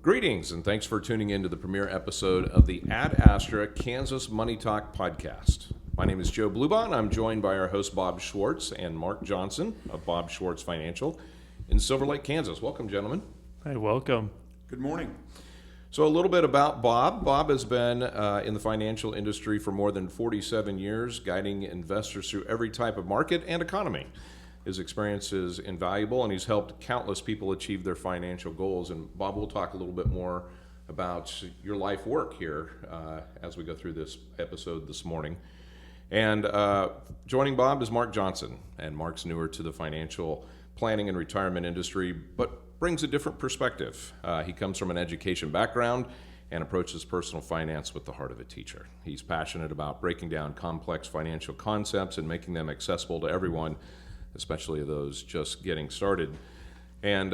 Greetings, and thanks for tuning in to the premiere episode of the Astra Kansas Money Talk podcast. My name is Joe Blubot. I'm joined by our host Bob Schwartz and Mark Johnson of Bob Schwartz Financial in Silver Lake, Kansas. Welcome, gentlemen. Hey, welcome. Good morning. So a little bit about Bob. Bob has been in the financial industry for more than 47 years, guiding investors through every type of market and economy. His experience is invaluable, and he's helped countless people achieve their financial goals. And Bob, we'll talk a little bit more about your life work here as we go through this episode this morning. And joining Bob is Mark Johnson, and Mark's newer to the financial planning and retirement industry, but brings a different perspective. He comes from an education background and approaches personal finance with the heart of a teacher. He's passionate about breaking down complex financial concepts and making them accessible to everyone, especially those just getting started. And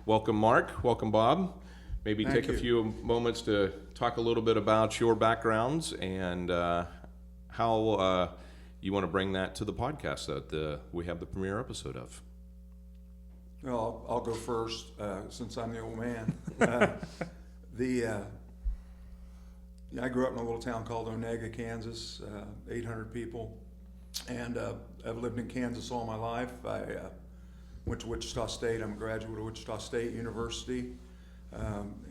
welcome, Mark. Welcome, Bob. Maybe take a few moments to talk a little bit about your backgrounds and how you want to bring that to the podcast that we have the premiere episode of. Well, I'll go first since I'm the old man. I grew up in a little town called Onega, Kansas, 800 people. And I've lived in Kansas all my life. I went to Wichita State. I'm a graduate of Wichita State University.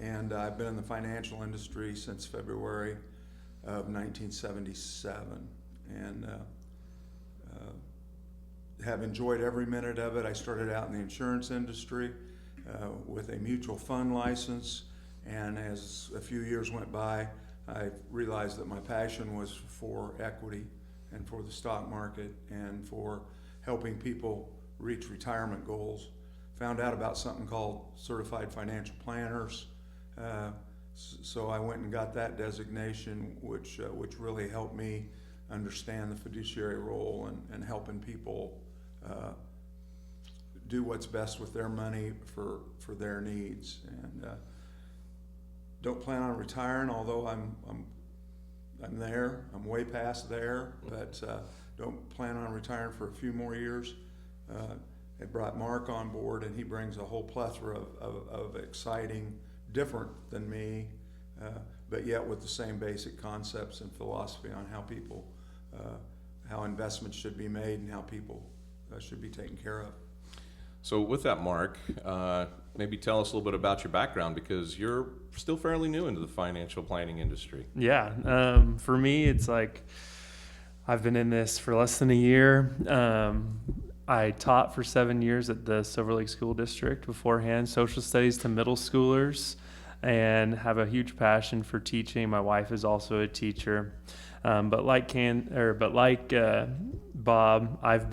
And I've been in the financial industry since February of 1977. And have enjoyed every minute of it. I started out in the insurance industry with a mutual fund license. And as a few years went by, I realized that my passion was for equity and for the stock market and for helping people reach retirement goals. Found out about something called certified financial planners. So I went and got that designation, which really helped me understand the fiduciary role and helping people do what's best with their money for their needs. And don't plan on retiring, although I'm there. I'm way past there, but don't plan on retiring for a few more years. I brought Mark on board, and he brings a whole plethora of exciting, different than me, but yet with the same basic concepts and philosophy on how people, how investments should be made and how people should be taken care of. So with that, Mark, maybe tell us a little bit about your background, because you're still fairly new into the financial planning industry. Yeah, for me, it's like I've been in this for less than a year. I taught for 7 years at the Silver Lake School District beforehand, social studies to middle schoolers, and have a huge passion for teaching. My wife is also a teacher. But like Bob, I've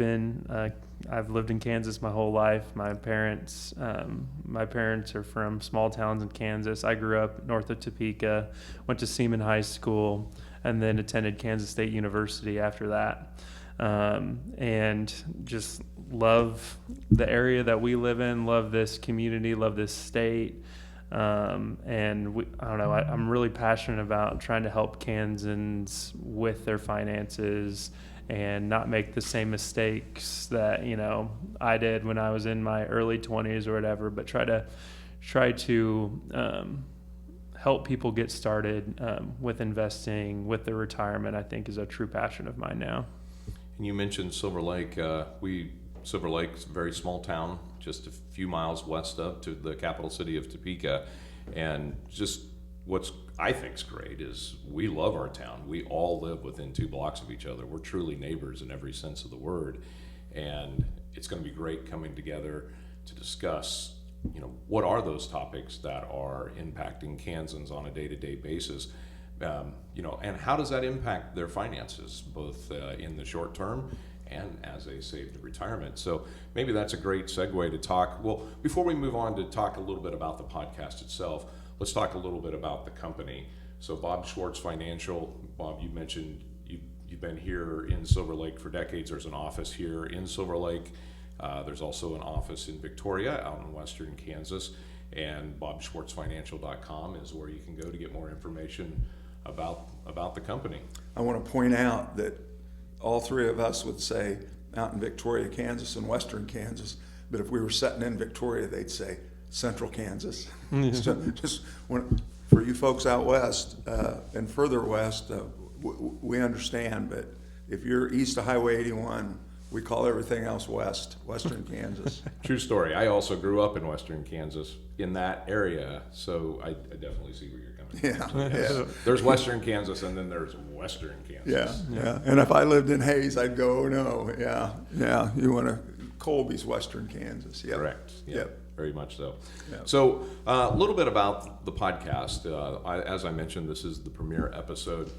lived in Kansas my whole life. My parents are from small towns in Kansas. I grew up north of Topeka, went to Seaman High School, and then attended Kansas State University after that. And just love the area that we live in, love this community, love this state. I'm really passionate about trying to help Kansans with their finances and not make the same mistakes that, I did when I was in my early 20s or whatever, but try to help people get started with investing, with their retirement, I think is a true passion of mine now. And you mentioned Silver Lake. Silver Lake's a very small town, just a few miles west up to the capital city of Topeka. And just what's I think's great is we love our town. We all live within 2 blocks of each other. We're truly neighbors in every sense of the word. And it's going to be great coming together to discuss, what are those topics that are impacting Kansans on a day-to-day basis, and how does that impact their finances, both in the short term and as they save to retirement. So maybe that's a great segue to talk. Well, before we move on to talk a little bit about the podcast itself, let's talk a little bit about the company. So Bob Schwartz Financial. Bob, you mentioned you've been here in Silver Lake for decades. There's an office here in Silver Lake. There's also an office in Victoria out in western Kansas. And BobSchwartzFinancial.com is where you can go to get more information about the company. I want to point out that all three of us would say out in Victoria, Kansas and western Kansas, but if we were sitting in Victoria, they'd say central Kansas. So just for you folks out west and further west, we understand, but if you're east of Highway 81, we call everything else western Kansas. True story. I also grew up in western Kansas in that area, so I definitely see where you're coming from. Yeah. There's western Kansas, and then there's western Kansas. Yeah. And if I lived in Hayes, I'd go, oh, no, yeah. You want to Colby's western Kansas. Yep. Correct. Yeah, Yep. very much so. Yep. So a little bit about the podcast. As I mentioned, this is the premiere episode.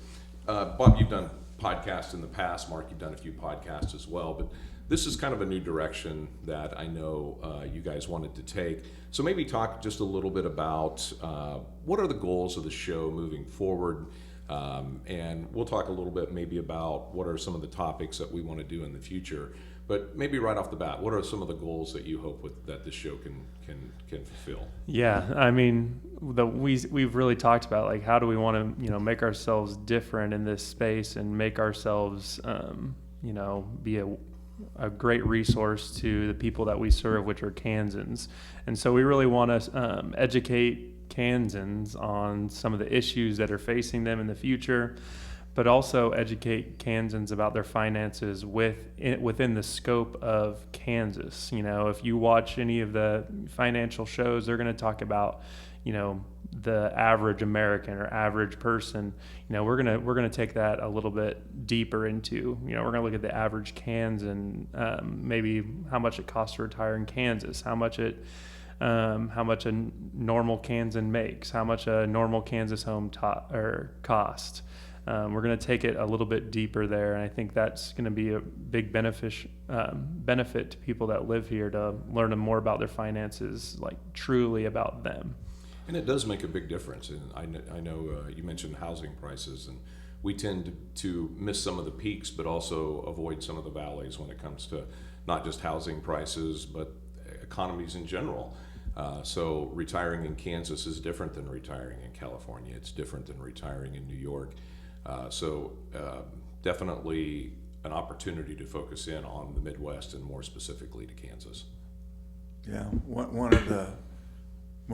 Bob, you've done podcasts in the past. Mark, you've done a few podcasts as well, but this is kind of a new direction that I know you guys wanted to take. So maybe talk just a little bit about what are the goals of the show moving forward, and we'll talk a little bit maybe about what are some of the topics that we want to do in the future. But maybe right off the bat, what are some of the goals that you hope that this show can fulfill? Yeah, I mean, we've really talked about, like, how do we want to, make ourselves different in this space and make ourselves, be a great resource to the people that we serve, which are Kansans. And so we really want to educate Kansans on some of the issues that are facing them in the future, but also educate Kansans about their finances within the scope of Kansas. If you watch any of the financial shows, they're going to talk about, the average American or average person. We're gonna take that a little bit deeper into. We're gonna look at the average Kansan, maybe how much it costs to retire in Kansas, how much a normal Kansan makes, how much a normal Kansas home cost. We're going to take it a little bit deeper there, and I think that's going to be a big benefit to people that live here to learn more about their finances, like truly about them. And it does make a big difference. And I know you mentioned housing prices, and we tend to miss some of the peaks, but also avoid some of the valleys when it comes to not just housing prices, but economies in general. So retiring in Kansas is different than retiring in California. It's different than retiring in New York. So definitely an opportunity to focus in on the Midwest and more specifically to Kansas. Yeah, one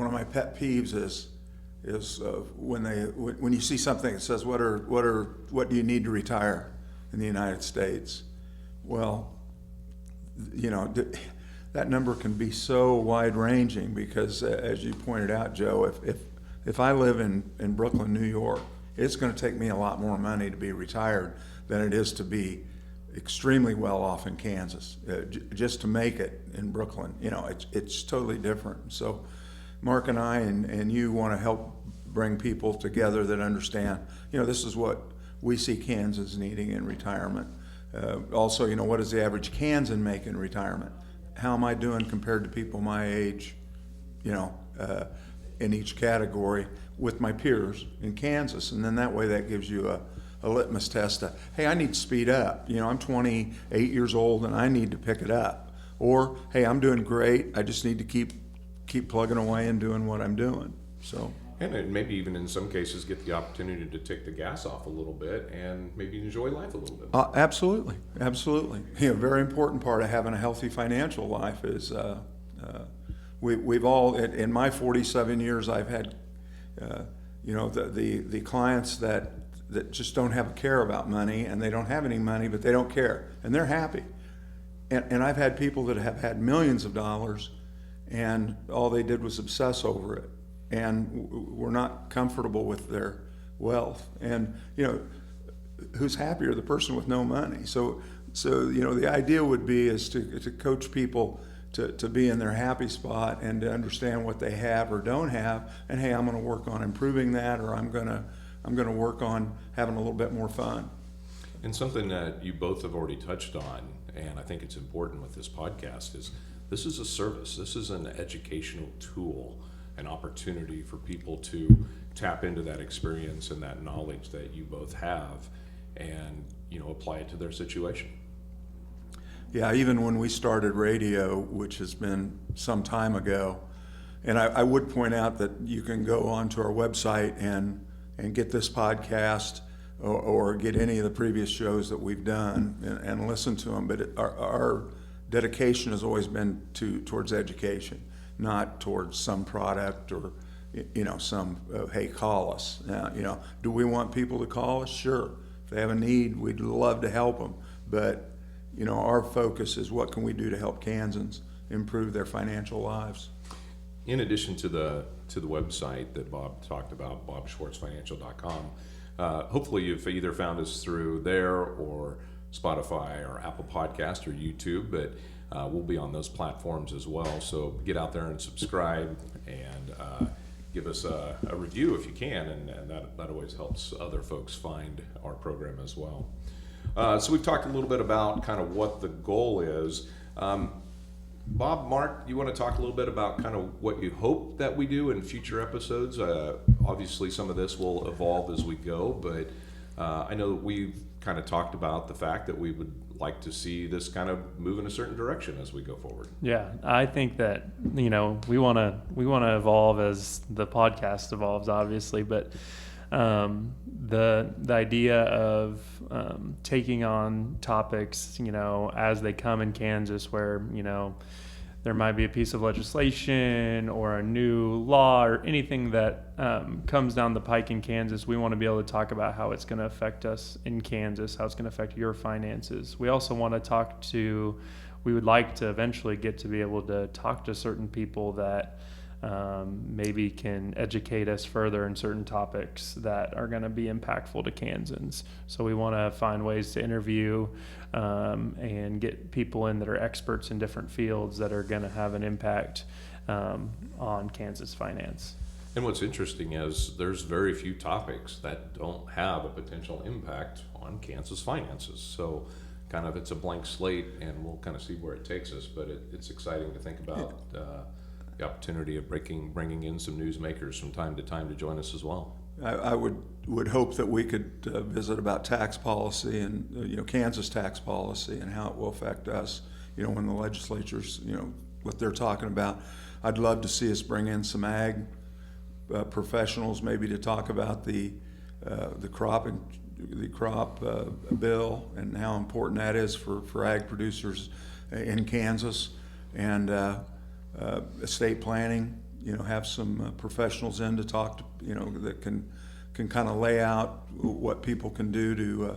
of my pet peeves is when you see something that says what do you need to retire in the United States? Well, that number can be so wide ranging because, as you pointed out, Joe, if I live in Brooklyn, New York, it's going to take me a lot more money to be retired than it is to be extremely well off in Kansas. Just to make it in Brooklyn, it's totally different. So Mark and I and you want to help bring people together that understand, this is what we see Kansas needing in retirement. Also, what does the average Kansan make in retirement? How am I doing compared to people my age, in each category with my peers in Kansas? And then that way that gives you a litmus test to, hey, I need to speed up. I'm 28 years old and I need to pick it up. Or, hey, I'm doing great. I just need to keep plugging away and doing what I'm doing. So. And maybe even in some cases get the opportunity to take the gas off a little bit and maybe enjoy life a little bit. Absolutely. A very important part of having a healthy financial life is we've all, in my 47 years, I've had, the clients that just don't have a care about money, and they don't have any money, but they don't care, and they're happy. And I've had people that have had millions of dollars, and all they did was obsess over it, and were not comfortable with their wealth. And who's happier, the person with no money? So the idea would be is to coach people to be in their happy spot and to understand what they have or don't have, and hey, I'm going to work on improving that, or I'm going to work on having a little bit more fun. And something that you both have already touched on, and I think it's important with this podcast, is this is a service. This is an educational tool, an opportunity for people to tap into that experience and that knowledge that you both have and, apply it to their situation. Yeah, even when we started radio, which has been some time ago, and I would point out that you can go onto our website and get this podcast or get any of the previous shows that we've done and listen to them. But our dedication has always been towards education. not towards some product or, some, hey, call us. Do we want people to call us? Sure. If they have a need, we'd love to help them. But, our focus is what can we do to help Kansans improve their financial lives. In addition to the website that Bob talked about, bobschwartzfinancial.com, hopefully you've either found us through there or Spotify or Apple Podcast or YouTube, but we'll be on those platforms as well. So get out there and subscribe and give us a review if you can, and that always helps other folks find our program as well. So we've talked a little bit about kind of what the goal is. Bob, Mark, you want to talk a little bit about kind of what you hope that we do in future episodes? Obviously, some of this will evolve as we go, but I know that we've kind of talked about the fact that we would like to see this kind of move in a certain direction as we go forward. Yeah, I think that we want to evolve as the podcast evolves, obviously, but the idea of taking on topics, as they come in Kansas, where there might be a piece of legislation or a new law or anything that comes down the pike in Kansas, we want to be able to talk about how it's going to affect us in Kansas, how it's going to affect your finances. We also want to we would like to eventually get to be able to talk to certain people that maybe can educate us further in certain topics that are going to be impactful to Kansans. So we want to find ways to interview and get people in that are experts in different fields that are going to have an impact on Kansas finance. And what's interesting is there's very few topics that don't have a potential impact on Kansas finances. So kind of it's a blank slate, and we'll kind of see where it takes us. But it's exciting to think about the opportunity of bringing in some newsmakers from time to time to join us as well. I would hope that we could visit about tax policy and Kansas tax policy and how it will affect us. When the legislature's what they're talking about. I'd love to see us bring in some ag professionals, maybe to talk about the crop bill and how important that is for ag producers in Kansas, and estate planning. Have some professionals in to talk to, that can kind of lay out what people can do to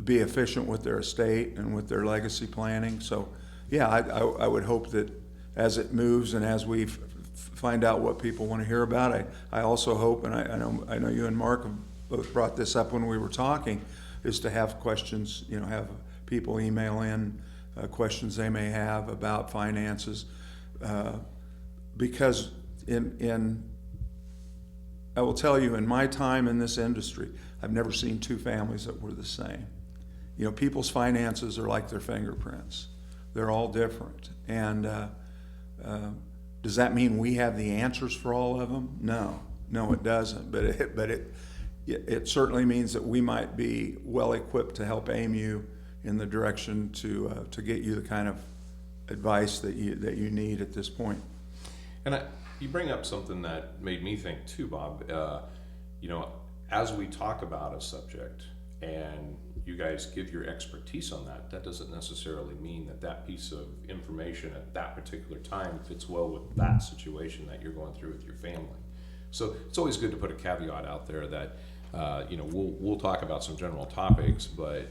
be efficient with their estate and with their legacy planning. So, yeah, I would hope that as it moves and as we find out what people want to hear about, I also hope, and I know you and Mark have both brought this up when we were talking, is to have questions. Have people email in questions they may have about finances. Because I will tell you, in my time in this industry, I've never seen two families that were the same. People's finances are like their fingerprints. They're all different. And does that mean we have the answers for all of them? No, it doesn't. But it certainly means that we might be well equipped to help aim you in the direction to get you the kind of advice that you need at this point. And you bring up something that made me think too, Bob. As we talk about a subject and you guys give your expertise on that doesn't necessarily mean that piece of information at that particular time fits well with that situation that you're going through with your family. So it's always good to put a caveat out there that we'll talk about some general topics, but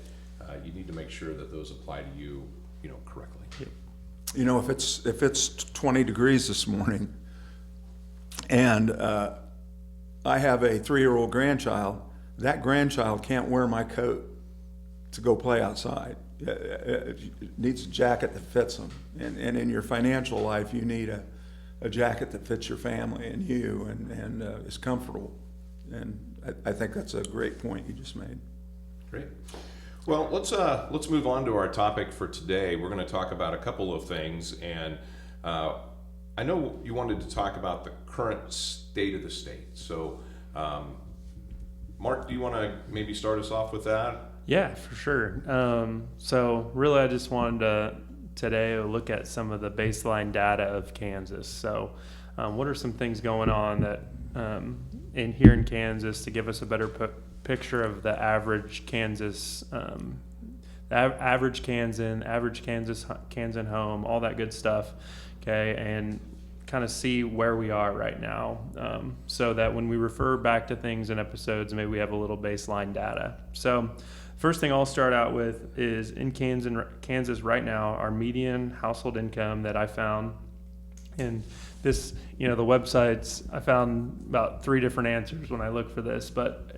you need to make sure that those apply to you, correctly. If it's 20 degrees this morning, and I have a 3-year-old grandchild, that grandchild can't wear my coat to go play outside. It needs a jacket that fits them. And in your financial life, you need a jacket that fits your family and you and is comfortable. And I think that's a great point you just made. Great. Well, let's move on to our topic for today. We're going to talk about a couple of things, and I know you wanted to talk about the current state of the state. So, Mark, do you want to maybe start us off with that? Yeah, for sure. So really, I just wanted to today look at some of the baseline data of Kansas. So what are some things going on that here in Kansas to give us a better picture of the average Kansas, average Kansan home, all that good stuff. okay, and kind of see where we are right now, so that when we refer back to things in episodes, maybe we have a little baseline data. So first thing I'll start out with is in Kansas right now, our median household income that I found, and this, the websites, I found about 3 different answers when I looked for this, but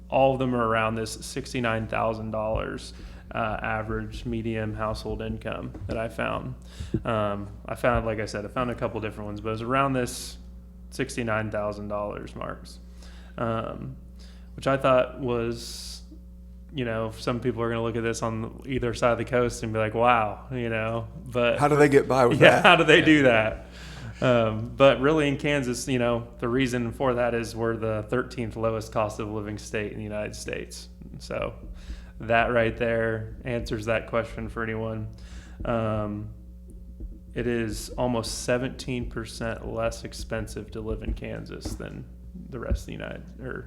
all of them are around this $69,000 average median household income that I found. Like I said, I found a couple different ones, but it was around this $69,000 marks, which I thought was, some people are going to look at this on either side of the coast and be like, wow, but How do they get by with yeah, that? how do they do that? But really in Kansas, the reason for that is we're the 13th lowest cost of living state in the United States. So that right there answers that question for anyone. It is almost 17% less expensive to live in Kansas than the rest of the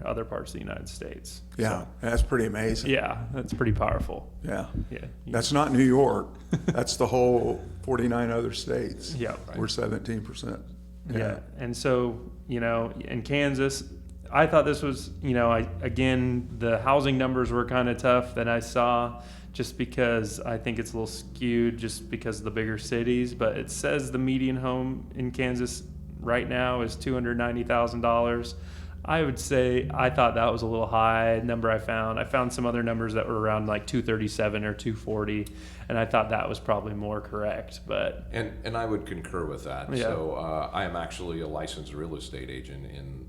other parts of the United States. Yeah, So, that's pretty amazing. yeah, that's pretty powerful. Yeah. Yeah. That's not New York. That's the whole 49 other states. Yeah. We're 17%. Yeah. And so, in Kansas, I thought this was, again, the housing numbers were kind of tough that I saw, just because I think it's a little skewed just because of the bigger cities. But it says the median home in Kansas right now is $290,000. I would say I thought that was a little high number I found. I found some other numbers that were around like 237 or 240, and I thought that was probably more correct. But And I would concur with that. Yeah. So I am actually a licensed real estate agent and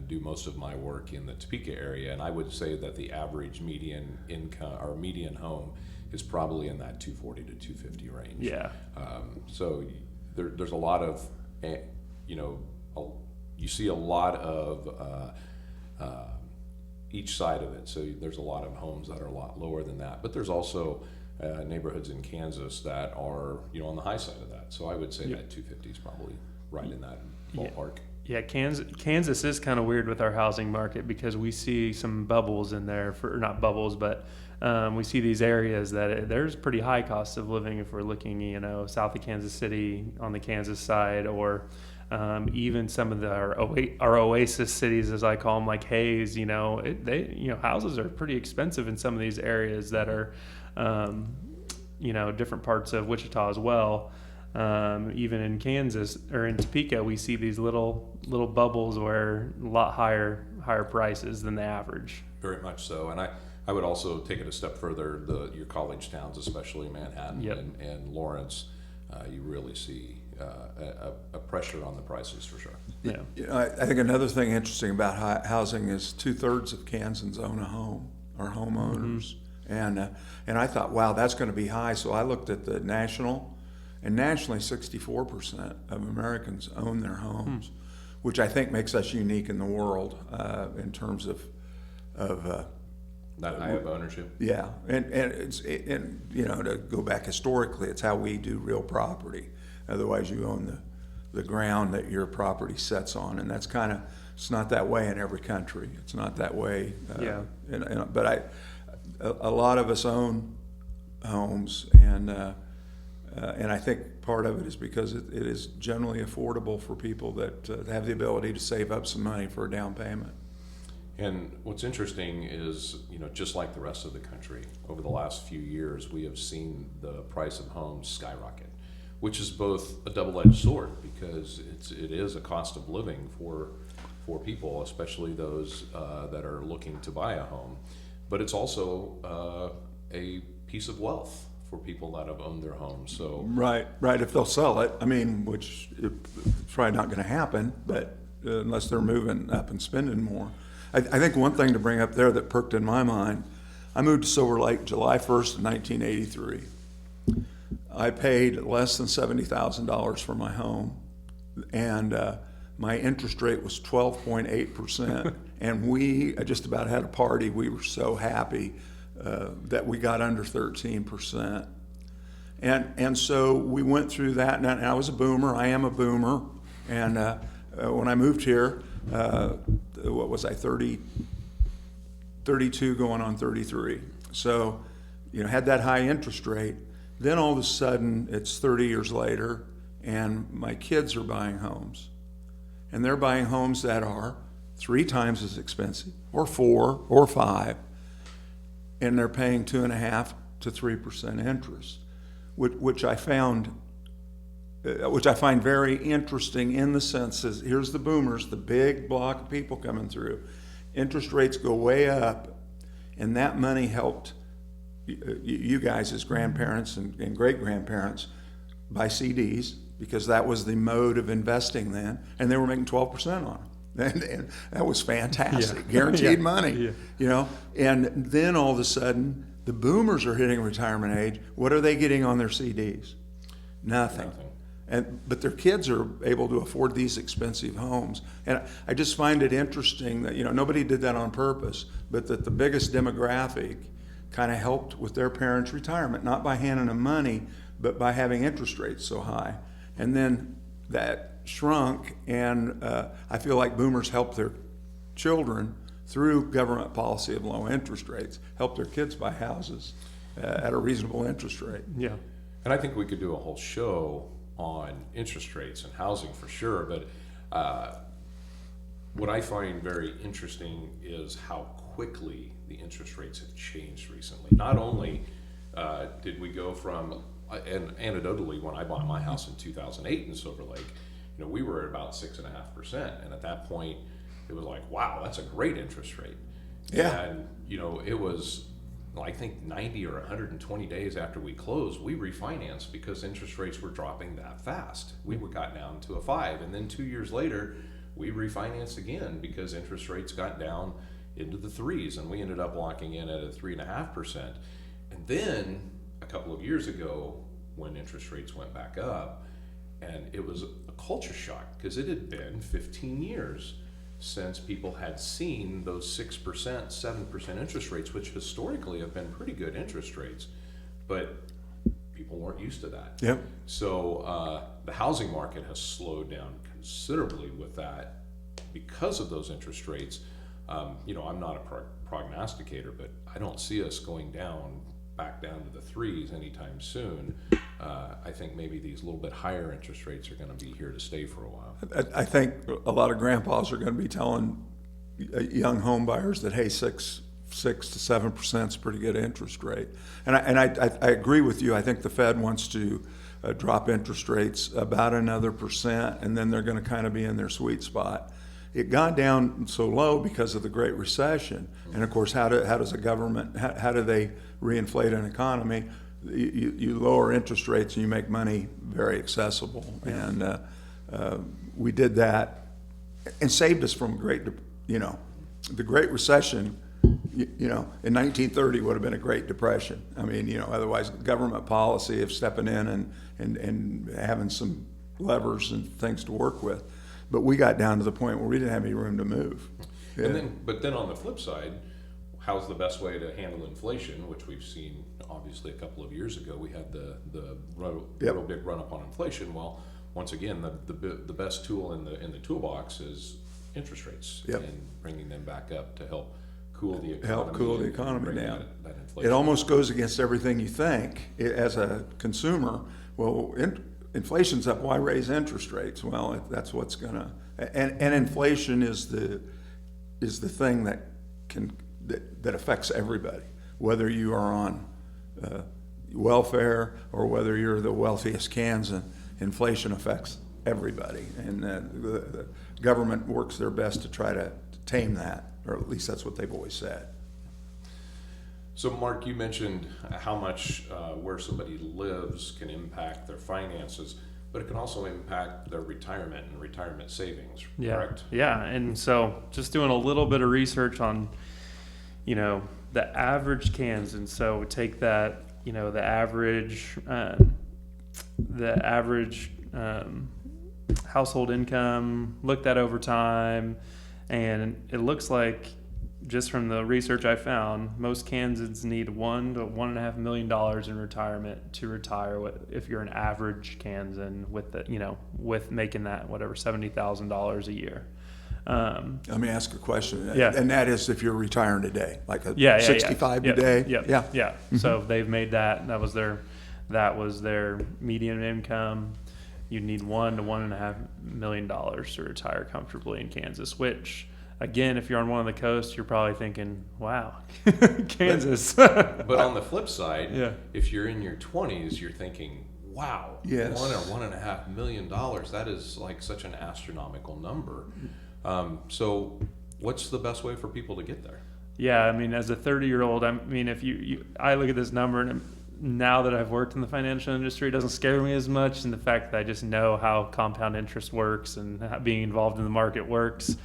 do most of my work in the Topeka area, and I would say that the average median income or median home is probably in that 240 to 250 range. yeah, So there's a lot of, you see a lot of each side of it. So there's a lot of homes that are a lot lower than that, but there's also neighborhoods in Kansas that are, on the high side of that. So I would say that 250 is probably right in that ballpark. yeah. Kansas is kind of weird with our housing market because we see some bubbles in there not bubbles, but we see these areas that there's pretty high cost of living if we're looking, south of Kansas City on the Kansas side, or even some of our oasis cities, as I call them, like Hayes. Houses are pretty expensive in some of these areas that are, different parts of Wichita as well. Even in Kansas or in Topeka, we see these little bubbles where a lot higher prices than the average. Very much so. And I would also take it a step further. Your college towns, especially Manhattan Yep. and Lawrence, you really see a pressure on the prices for sure. Yeah. I think another thing interesting about housing is 2/3 of Kansans own a home, are homeowners. And I thought, wow, that's going to be high. So I looked at the national, and nationally 64% of Americans own their homes, which I think makes us unique in the world in terms of That high of ownership. yeah, and to go back historically, it's how we do real property. Otherwise, you own the ground that your property sets on, and that's it's not that way in every country. It's not that way. Yeah. But a lot of us own homes, and I think part of it is because it is generally affordable for people that have the ability to save up some money for a down payment. And what's interesting is, just like the rest of the country, over the last few years, we have seen the price of homes skyrocket, which is both a double-edged sword because it is a cost of living for people, especially those that are looking to buy a home. But it's also a piece of wealth for people that have owned their homes. So Right. If they'll sell it, which it's probably not going to happen, but unless they're moving up and spending more. I think one thing to bring up there that perked in my mind, I moved to Silver Lake July 1st, 1983. I paid less than $70,000 for my home, and my interest rate was 12.8%. And I just about had a party. We were so happy that we got under 13%. And so we went through that, and I was a boomer. I am a boomer. And when I moved here, what was I, 32 going on 33. So, had that high interest rate. Then all of a sudden, it's 30 years later, and my kids are buying homes. And they're buying homes that are 3 times as expensive, or 4, or 5, and they're paying 2.5% to 3% interest, which I find very interesting in the sense is, here's the boomers, the big block of people coming through. Interest rates go way up, and that money helped you guys as grandparents and great-grandparents buy CDs, because that was the mode of investing then, and they were making 12% on them. And that was fantastic, guaranteed money, you know. And then all of a sudden, the boomers are hitting retirement age. What are they getting on their CDs? Nothing. But their kids are able to afford these expensive homes. And I just find it interesting that, you know, nobody did that on purpose, but that the biggest demographic kind of helped with their parents' retirement, not by handing them money, but by having interest rates so high. And then that shrunk, and I feel like boomers helped their children through government policy of low interest rates, help their kids buy houses at a reasonable interest rate. Yeah. And I think we could do a whole show on interest rates and housing for sure, but what I find very interesting is how quickly the interest rates have changed recently. Not only did we go from, and anecdotally, when I bought my house in 2008 in Silver Lake, you know, we were at about 6.5%, and at that point, it was like, wow, that's a great interest rate. Yeah. And you know, it was, I think 90 or 120 days after we closed, we refinanced because interest rates were dropping that fast. We got down to a 5, and then 2 years later, we refinanced again because interest rates got down into the 3s, and we ended up locking in at a 3.5%. And then a couple of years ago, when interest rates went back up, and it was a culture shock because it had been 15 years since people had seen those 6%, 7% interest rates, which historically have been pretty good interest rates, but people weren't used to that. Yep. So the housing market has slowed down considerably with that because of those interest rates. You know, I'm not a prognosticator, but I don't see us going back down to the 3s anytime soon. I think maybe these little bit higher interest rates are going to be here to stay for a while. I think a lot of grandpas are going to be telling young home buyers that, hey, 6 to 7% is a pretty good interest rate. And I agree with you. I think the Fed wants to drop interest rates about another percent, and then they're going to kind of be in their sweet spot. It got down so low because of the Great Recession. And of course, how does a government, how do they reinflate an economy? You lower interest rates and you make money very accessible. And we did that and saved us from the Great Recession, you know, in 1930 would have been a Great Depression. I mean, you know, otherwise government policy of stepping in and having some levers and things to work with. But we got down to the point where we didn't have any room to move. Yeah. But then on the flip side, how's the best way to handle inflation, which we've seen obviously a couple of years ago? We had the real big run up on inflation. Well, once again, the best tool in the toolbox is interest rates and bringing them back up to help cool the economy. Help cool the economy down. That inflation. It almost goes against everything you think as a consumer. Well, inflation's up. Why raise interest rates? Well, that's what's gonna. And inflation is the thing that affects everybody, whether you are on welfare or whether you're the wealthiest Kansan. Inflation affects everybody, and the government works their best to try to tame that, or at least that's what they've always said. So, Mark, you mentioned how much where somebody lives can impact their finances, but it can also impact their retirement and retirement savings, correct? Yeah, and so just doing a little bit of research on, you know, the average Kansan. So take that, you know, the average household income, looked at over time, and it looks like, just from the research I found, most Kansans need $1 to $1.5 million in retirement to retire. If you're an average Kansan with making that $70,000 a year. Let me ask a question. Yeah. And that is if you're retiring today, like 65 Yep. today. Yep. Yeah. Mm-hmm. So they've made that. That was their median income. you need $1 to $1.5 million to retire comfortably in Kansas, which, again, if you're on one of the coasts, you're probably thinking, wow, Kansas. But on the flip side, Yeah. if you're in your 20s, you're thinking, wow, Yes. $1 or $1.5 million, that is like such an astronomical number. So what's the best way for people to get there? Yeah, I mean, as a 30-year-old, I mean, if I look at this number, and now that I've worked in the financial industry, it doesn't scare me as much, and the fact that I just know how compound interest works and how being involved in the market works.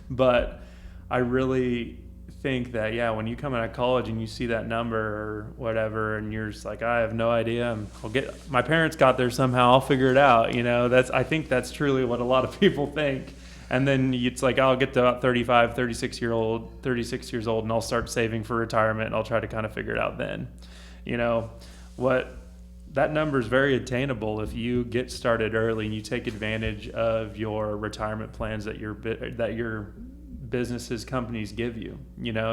But I really think that, yeah, when you come out of college and you see that number or whatever, and you're just like, I have no idea. My parents got there somehow. I'll figure it out. I think that's truly what a lot of people think. And then it's like, I'll get to about 35, 36 years old, and I'll start saving for retirement, and I'll try to kind of figure it out then. That number is very attainable if you get started early and you take advantage of your retirement plans that your businesses, companies give you.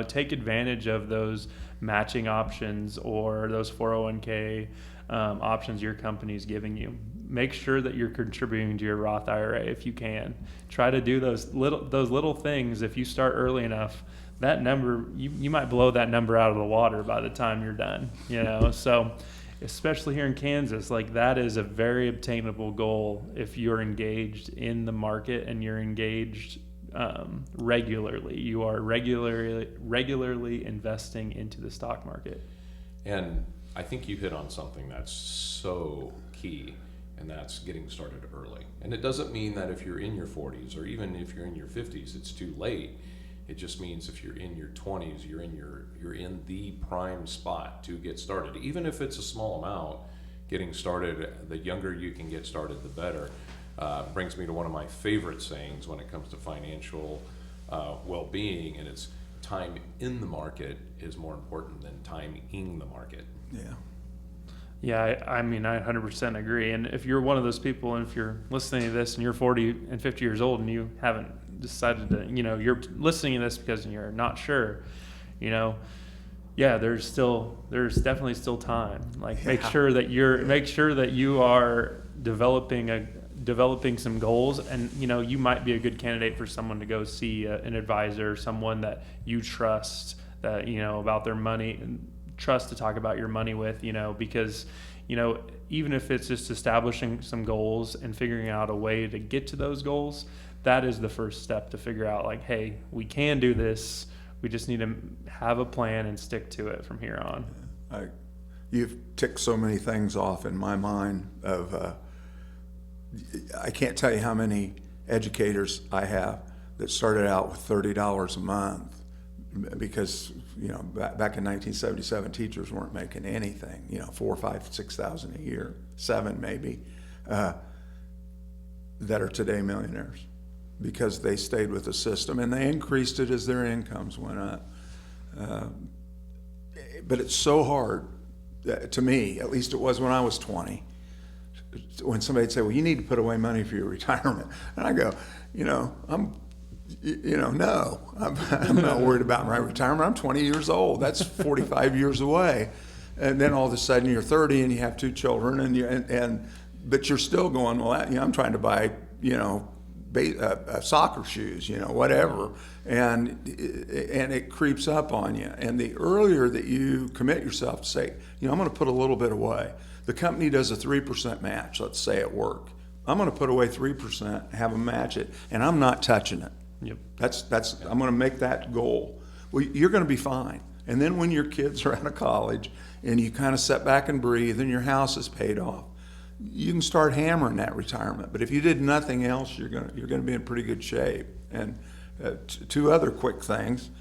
Take advantage of those matching options or those 401k options your company's giving you. Make sure that you're contributing to your Roth IRA if you can. Try to do those little things. If you start early enough, that number, you might blow that number out of the water by the time you're done. So especially here in Kansas, like, that is a very obtainable goal if you're engaged in the market and you're engaged regularly. You are regularly investing into the stock market. And I think you hit on something that's so key, and that's getting started early. And it doesn't mean that if you're in your 40s or even if you're in your 50s, it's too late. It just means if you're in your 20s, you're in the prime spot to get started. Even if it's a small amount, getting started, the younger you can get started, the better. Brings me to one of my favorite sayings when it comes to financial well-being, and it's time in the market is more important than timing the market. Yeah. Yeah, I mean, I 100% agree. And if you're one of those people, and if you're listening to this and you're 40 and 50 years old and you haven't decided to, you're listening to this because you're not sure, yeah, there's definitely still time. Like, make sure that you are developing some goals, and you might be a good candidate for someone to go see an advisor, someone that you trust, that about their money, and trust to talk about your money with, because even if it's just establishing some goals and figuring out a way to get to those goals, that is the first step to figure out, like, hey, we can do this. We just need to have a plan and stick to it from here on. You've ticked so many things off in my mind of I can't tell you how many educators I have that started out with $30 a month because back in 1977 teachers weren't making anything, 4, 5, 6,000 a year, 7 maybe, that are today millionaires because they stayed with the system and they increased it as their incomes went up. But it's so hard to me, at least it was when I was 20, when somebody'd say, well, you need to put away money for your retirement. And I go, no, I'm not worried about my retirement. I'm 20 years old. That's 45 years away. And then all of a sudden you're 30 and you have 2 children but you're still going, well, I'm trying to buy, soccer shoes, whatever. And it creeps up on you. And the earlier that you commit yourself to say, I'm going to put a little bit away. The company does a 3% match, let's say at work. I'm going to put away 3%, have them match it, and I'm not touching it. Yep. I'm going to make that goal. Well, you're going to be fine. And then when your kids are out of college and you kind of sit back and breathe and your house is paid off, you can start hammering that retirement. But if you did nothing else, you're going to be in pretty good shape. And 2 other quick things.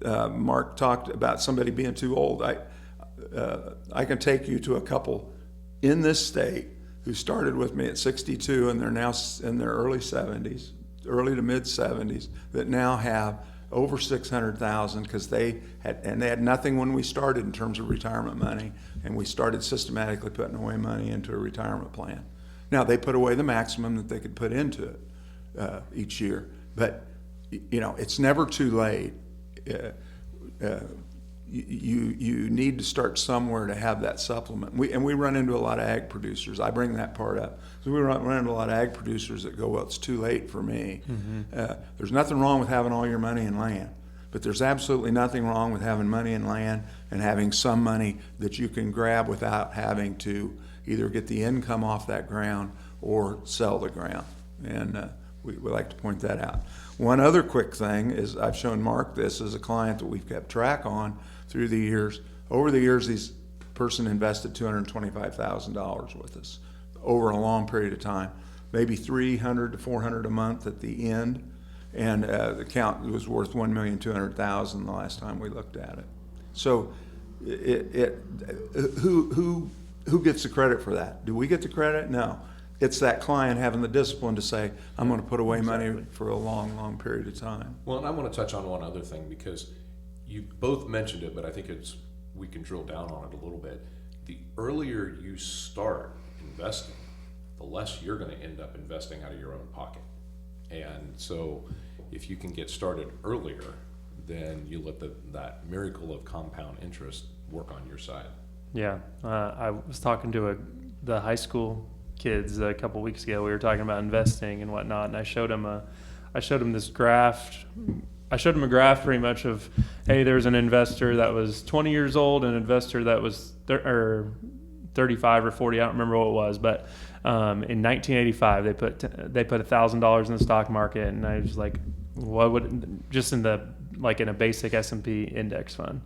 Mark talked about somebody being too old. I can take you to a couple in this state who started with me at 62 and they're now in their early to mid 70s that now have over 600,000 because they had nothing when we started in terms of retirement money, and we started systematically putting away money into a retirement plan. Now they put away the maximum that they could put into it each year, but it's never too late. you need to start somewhere to have that supplement. We run into a lot of ag producers. I bring that part up. So we run into a lot of ag producers that go, well, it's too late for me. There's nothing wrong with having all your money in land, but there's absolutely nothing wrong with having money in land and having some money that you can grab without having to either get the income off that ground or sell the ground. And we like to point that out. One other quick thing is I've shown Mark this as a client that we've kept track on through the years. Over the years, this person invested $225,000 with us over a long period of time, maybe $300 to $400 a month at the end, and the account was worth $1,200,000 the last time we looked at it. So, who gets the credit for that? Do we get the credit? No. It's that client having the discipline to say, I'm going to put away money for a long, long period of time. Well, and I want to touch on one other thing, because you both mentioned it, but I think we can drill down on it a little bit. The earlier you start investing, the less you're going to end up investing out of your own pocket. And so if you can get started earlier, then you let that miracle of compound interest work on your side. Yeah, I was talking to the high school kids a couple weeks ago. We were talking about investing and whatnot, and I showed them this graph. I showed them a graph pretty much of, hey, there's an investor that was 20 years old, an investor that was 35 or 40. I don't remember what it was, but in 1985 they put $1,000 in the stock market, and I was like, what would, just in a basic S&P index fund,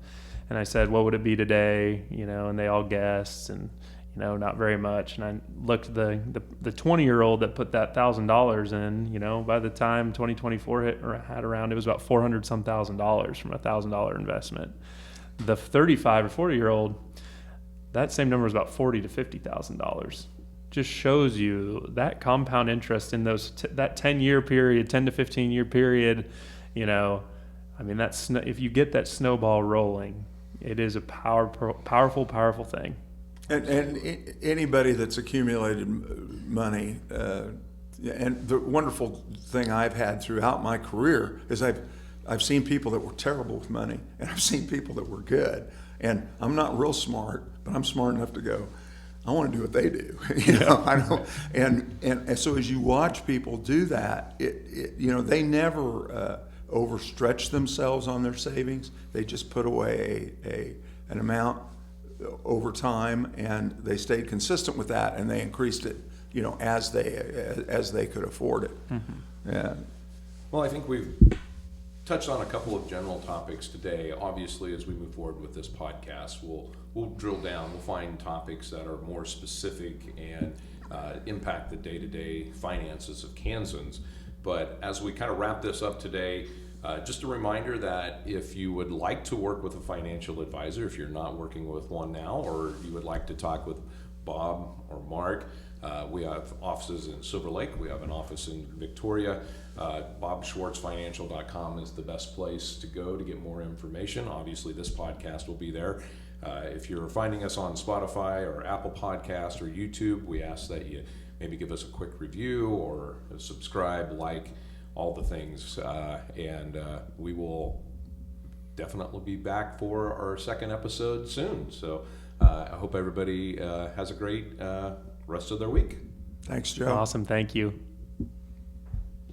and I said, what would it be today? And they all guessed, and not very much. And I looked at the 20-year-old that put that $1,000 in, by the time 2024 had around, it was about $400-some thousand from a $1,000 investment. The 35 or 40-year-old, that same number is about $40,000 to $50,000. Just shows you that compound interest in that 10-year period, 10 to 15-year period. If you get that snowball rolling, it is a powerful thing. And anybody that's accumulated money, and the wonderful thing I've had throughout my career is I've seen people that were terrible with money, and I've seen people that were good. And I'm not real smart, but I'm smart enough to go, I want to do what they do. I don't. And so as you watch people do that, they never overstretch themselves on their savings. They just put away an amount over time, and they stayed consistent with that, and they increased it, as they could afford it. Mm-hmm. Yeah. Well, I think we've touched on a couple of general topics today. Obviously, as we move forward with this podcast, we'll drill down. We'll find topics that are more specific and impact the day-to-day finances of Kansans. But as we kind of wrap this up today, just a reminder that if you would like to work with a financial advisor, if you're not working with one now, or you would like to talk with Bob or Mark, we have offices in Silver Lake. We have an office in Victoria. BobSchwartzFinancial.com is the best place to go to get more information. Obviously, this podcast will be there. If you're finding us on Spotify or Apple Podcast or YouTube, we ask that you maybe give us a quick review or subscribe, like, all the things, and we will definitely be back for our second episode soon. So I hope everybody has a great rest of their week. Thanks, Joe. Awesome. Thank you.